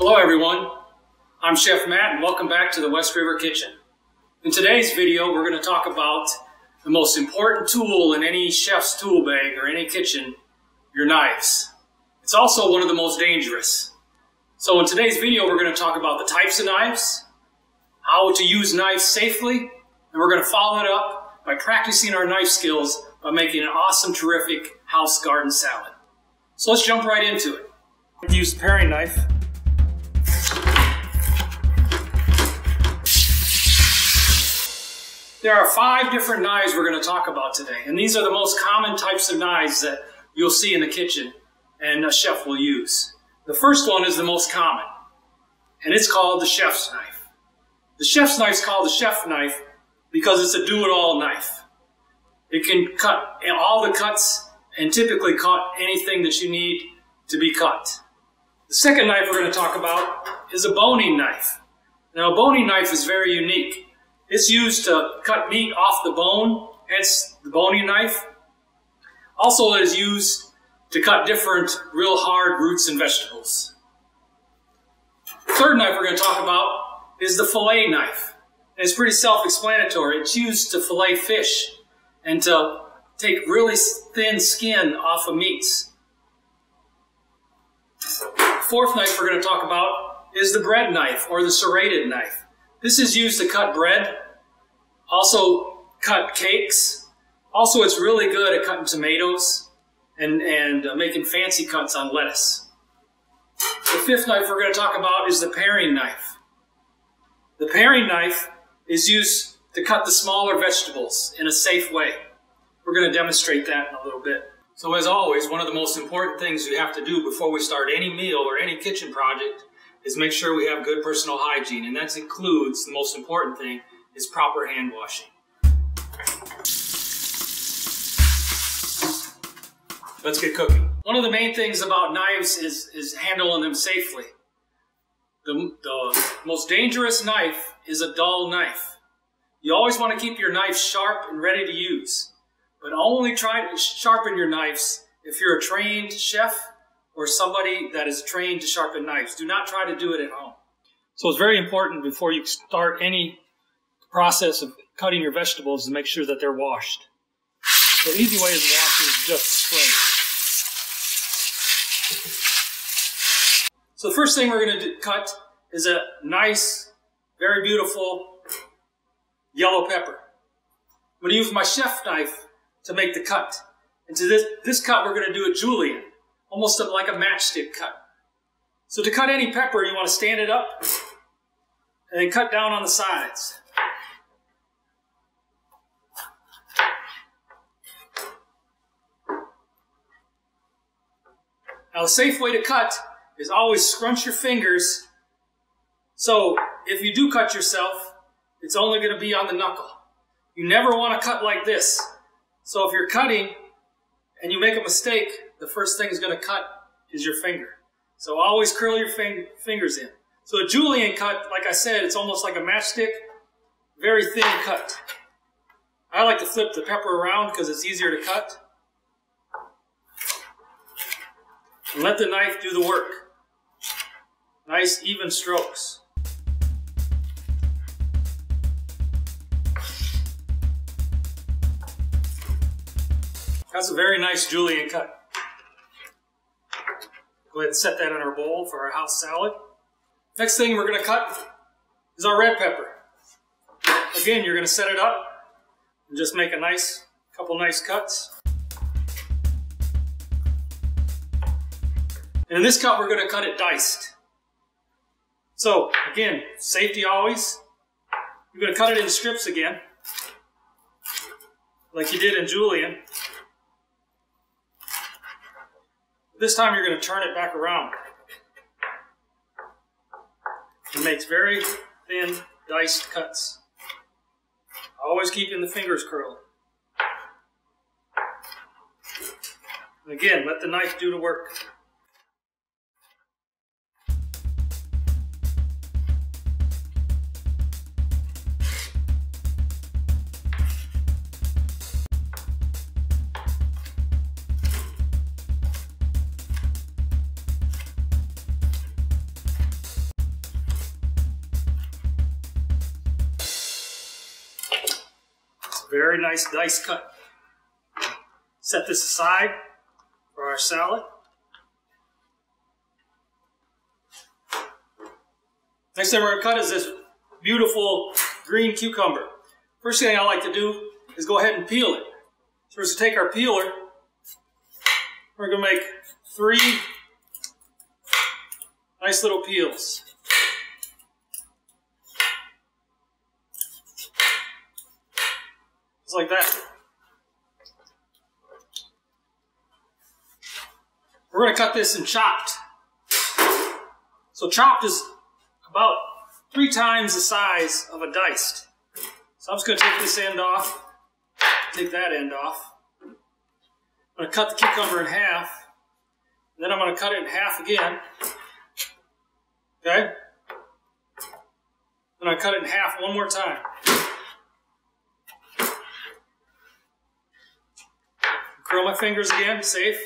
Hello everyone, I'm Chef Matt and welcome back to the West River Kitchen. In today's video we're going to talk about the most important tool in any chef's tool bag or any kitchen, your knives. It's also one of the most dangerous. So in today's video we're going to talk about the types of knives, how to use knives safely, and we're going to follow it up by practicing our knife skills by making an awesome, terrific house garden salad. So let's jump right into it. I'm going to use the paring knife. There are 5 different knives we're going to talk about today, and these are the most common types of knives that you'll see in the kitchen and a chef will use. The first one is the most common, and it's called the chef's knife. The chef's knife is called the chef knife because it's a do-it-all knife. It can cut all the cuts and typically cut anything that you need to be cut. The second knife we're going to talk about is a boning knife. Now, a boning knife is very unique. It's used to cut meat off the bone, hence the boning knife. Also, it is used to cut different real hard roots and vegetables. The third knife we're going to talk about is the fillet knife. And it's pretty self-explanatory. It's used to fillet fish and to take really thin skin off of meats. The fourth knife we're going to talk about is the bread knife or the serrated knife. This is used to cut bread, also cut cakes. Also, it's really good at cutting tomatoes and making fancy cuts on lettuce. The fifth knife we're going to talk about is the paring knife. The paring knife is used to cut the smaller vegetables in a safe way. We're going to demonstrate that in a little bit. So as always, one of the most important things you have to do before we start any meal or any kitchen project is make sure we have good personal hygiene, and that includes, the most important thing, is proper hand washing. Let's get cooking. One of the main things about knives is handling them safely. The most dangerous knife is a dull knife. You always want to keep your knife sharp and ready to use, but only try to sharpen your knives if you're a trained chef or somebody that is trained to sharpen knives. Do not try to do it at home. So it's very important before you start any process of cutting your vegetables to make sure that they're washed. The easy way to wash is just to spray. So the first thing we're going to cut is a nice, very beautiful yellow pepper. I'm going to use my chef knife to make the cut. And to this cut we're going to do a julienne. Almost like a matchstick cut. So to cut any pepper, you want to stand it up and then cut down on the sides. Now a safe way to cut is always scrunch your fingers. So if you do cut yourself, it's only going to be on the knuckle. You never want to cut like this. So if you're cutting and you make a mistake, the first thing is going to cut is your finger. So always curl your fingers in. So a julienne cut, like I said, it's almost like a matchstick, very thin cut. I like to flip the pepper around because it's easier to cut. And let the knife do the work. Nice even strokes. That's a very nice julienne cut. Go ahead and set that in our bowl for our house salad. Next thing we're going to cut is our red pepper. Again, you're going to set it up and just make a couple nice cuts. And in this cut, we're going to cut it diced. So again, safety always. You're going to cut it in strips again, like you did in julienne. This time you're going to turn it back around. It makes very thin, diced cuts. Always keeping the fingers curled. And again, let the knife do the work. very nice dice cut. Set this aside for our salad. Next thing we're going to cut is this beautiful green cucumber. First thing I like to do is go ahead and peel it. So we're going to take our peeler. We're going to make 3 nice little peels. Just like that. We're going to cut this in chopped. So chopped is about 3 times the size of a diced. So I'm just going to take this end off, take that end off. I'm going to cut the cucumber in half, and then I'm going to cut it in half again. Okay? Then I cut it in half one more time. Curl my fingers again, safe.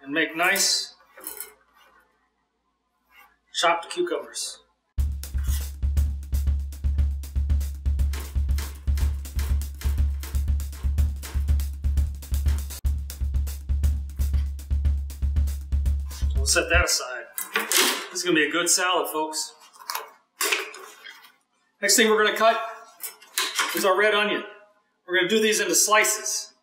And make nice chopped cucumbers. We'll set that aside. This is going to be a good salad, folks. Next thing we're going to cut is our red onion. We're going to do these into slices.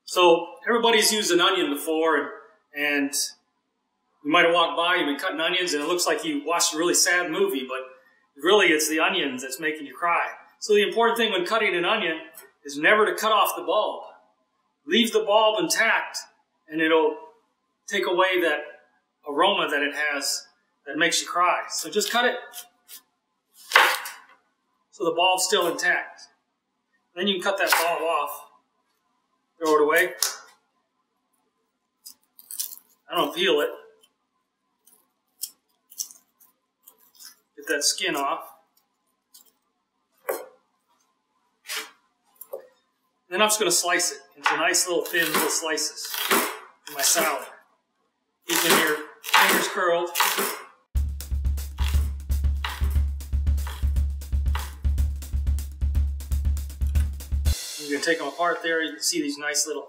So everybody's used an onion before, and you might have walked by, you've been cutting onions, and it looks like you watched a really sad movie, but really it's the onions that's making you cry. So the important thing when cutting an onion is never to cut off the bulb. Leave the bulb intact, and it'll take away that aroma that it has that makes you cry. So just cut it so the bulb's still intact. Then you can cut that bulb off, throw it away. I don't peel it. Get that skin off. Then I'm just going to slice it into nice little thin little slices for my salad. Keeping your fingers curled. You're going to take them apart there. You can see these nice little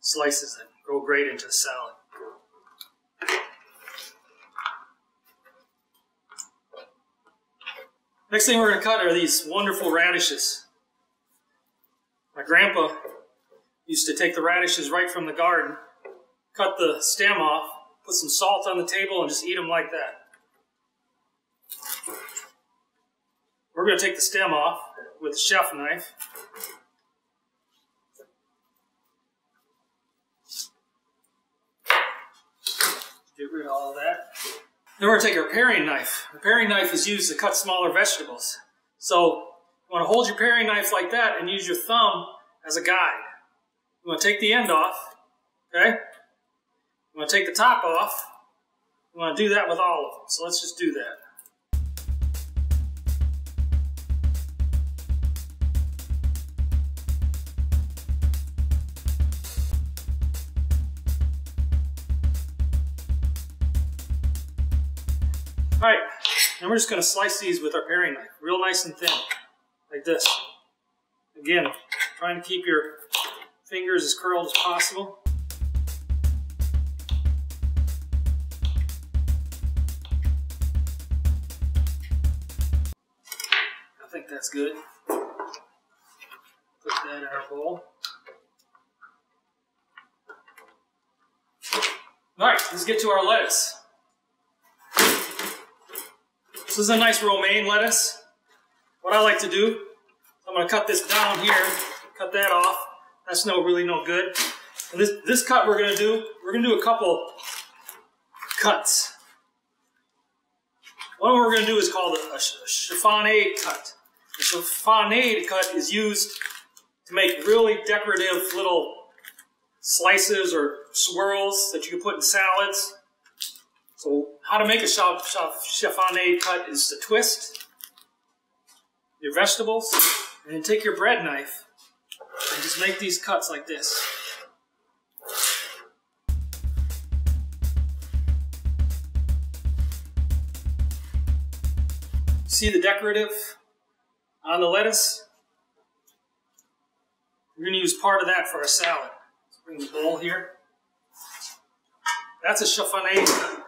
slices that go great into the salad. Next thing we're going to cut are these wonderful radishes. My grandpa used to take the radishes right from the garden, cut the stem off, put some salt on the table, and just eat them like that. We're going to take the stem off with a chef knife. Get rid of all of that. Then we're going to take our paring knife. The paring knife is used to cut smaller vegetables. So you want to hold your paring knife like that and use your thumb as a guide. You want to take the end off, okay? You want to take the top off. You want to do that with all of them. So let's just do that. Alright, now we're just going to slice these with our paring knife, real nice and thin, like this. Again, trying to keep your fingers as curled as possible. I think that's good. Put that in our bowl. Alright, let's get to our lettuce. This is a nice romaine lettuce. What I like to do, I'm going to cut this down here, cut that off. That's really no good. And this cut we're going to do a couple cuts. One we're going to do is called a chiffonade cut. The chiffonade cut is used to make really decorative little slices or swirls that you can put in salads. So how to make a chiffonade cut is to twist your vegetables and then take your bread knife and just make these cuts like this. See the decorative on the lettuce? We're going to use part of that for our salad. Let's bring the bowl here. That's a Sharpen knife.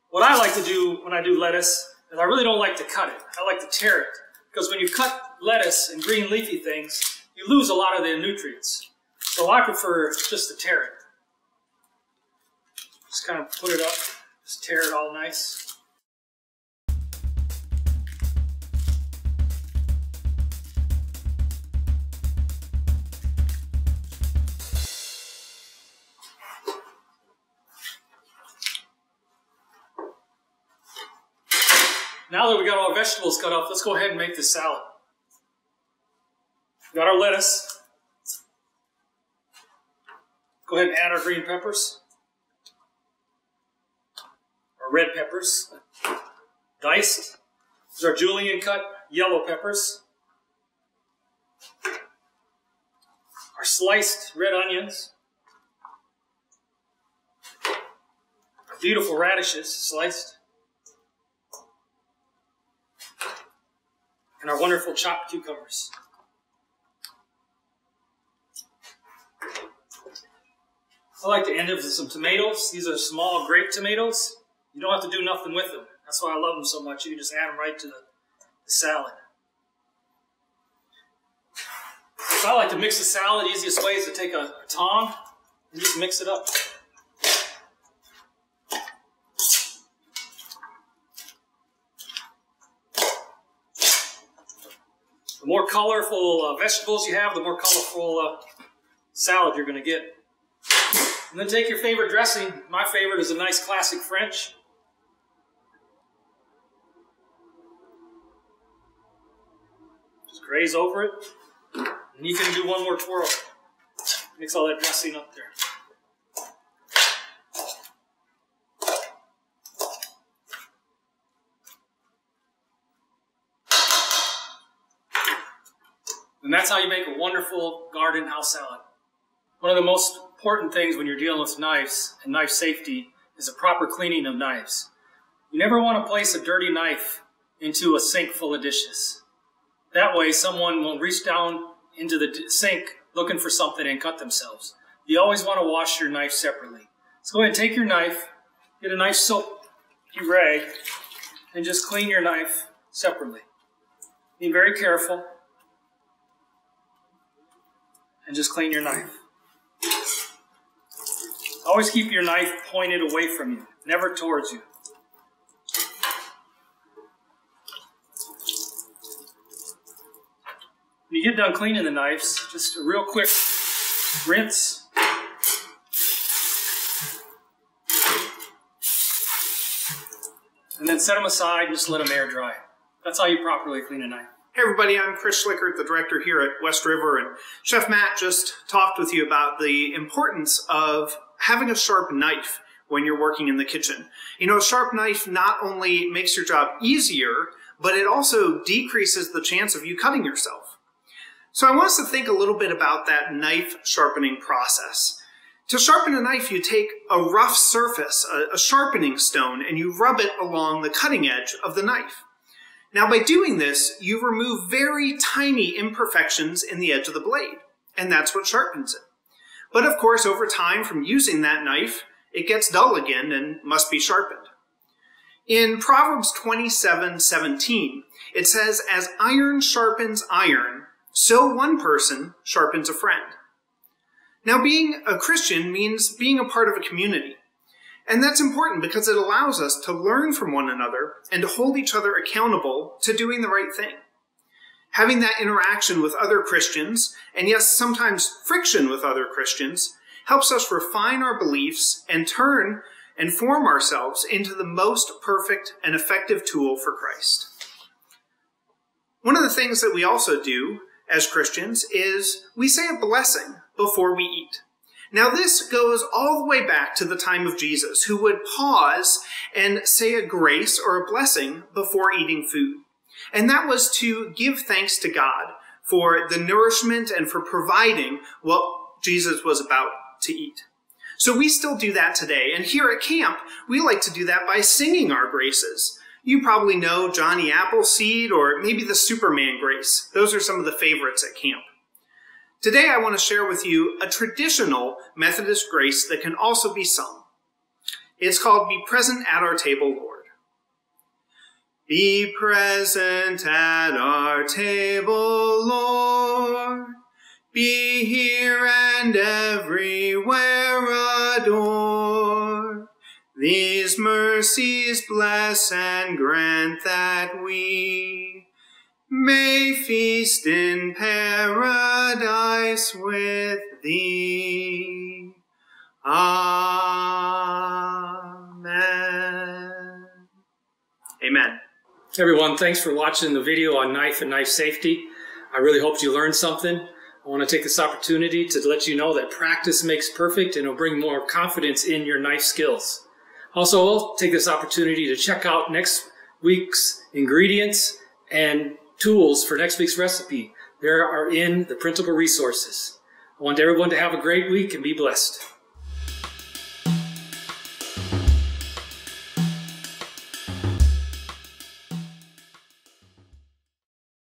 What I like to do when I do lettuce is I really don't like to cut it. I like to tear it. Because when you cut lettuce and green leafy things, you lose a lot of the nutrients. So I prefer just to tear it. Just kind of put it up, just tear it all nice. Now that we got all our vegetables cut up, let's go ahead and make this salad. We got our lettuce. Go ahead and add our green peppers. Our red peppers, diced. These are julienne cut yellow peppers. Our sliced red onions. Our beautiful radishes sliced. And our wonderful chopped cucumbers. I like to end it with some tomatoes. These are small grape tomatoes. You don't have to do nothing with them. That's why I love them so much. You can just add them right to the salad. So I like to mix the salad. The easiest way is to take a tong and just mix it up. The more colorful vegetables you have, the more colorful salad you're going to get. And then take your favorite dressing. My favorite is a nice classic French. Just graze over it. And you can do one more twirl. Mix all that dressing up there. And that's how you make a wonderful garden house salad. One of the most important things when you're dealing with knives and knife safety is a proper cleaning of knives. You never want to place a dirty knife into a sink full of dishes. That way someone will reach down into the sink looking for something and cut themselves. You always want to wash your knife separately. So go ahead and take your knife, get a nice soapy rag, and just clean your knife separately. Be very careful. And just clean your knife. Always keep your knife pointed away from you, never towards you. When you get done cleaning the knives, just a real quick rinse. And then set them aside and just let them air dry. That's how you properly clean a knife. Hey everybody, I'm Chris Schlickert, the director here at West River, and Chef Matt just talked with you about the importance of having a sharp knife when you're working in the kitchen. You know, a sharp knife not only makes your job easier, but it also decreases the chance of you cutting yourself. So I want us to think a little bit about that knife sharpening process. To sharpen a knife, you take a rough surface, a sharpening stone, and you rub it along the cutting edge of the knife. Now, by doing this, you remove very tiny imperfections in the edge of the blade, and that's what sharpens it. But of course, over time, from using that knife, it gets dull again and must be sharpened. In Proverbs 27:17, it says, "As iron sharpens iron, so one person sharpens a friend." Now, being a Christian means being a part of a community. And that's important because it allows us to learn from one another and to hold each other accountable to doing the right thing. Having that interaction with other Christians, and yes, sometimes friction with other Christians, helps us refine our beliefs and turn and form ourselves into the most perfect and effective tool for Christ. One of the things that we also do as Christians is we say a blessing before we eat. Now this goes all the way back to the time of Jesus, who would pause and say a grace or a blessing before eating food. And that was to give thanks to God for the nourishment and for providing what Jesus was about to eat. So we still do that today. And here at camp, we like to do that by singing our graces. You probably know Johnny Appleseed or maybe the Superman grace. Those are some of the favorites at camp. Today I want to share with you a traditional Methodist grace that can also be sung. It's called Be Present at Our Table, Lord. Be present at our table, Lord. Be here and everywhere adore. These mercies bless and grant that we may feast in paradise with thee. Amen. Amen. Everyone, thanks for watching the video on knife and knife safety. I really hope you learned something. I want to take this opportunity to let you know that practice makes perfect and it'll bring more confidence in your knife skills. Also, I'll take this opportunity to check out next week's ingredients and tools for next week's recipe. They are in the printable resources. I want everyone to have a great week and be blessed.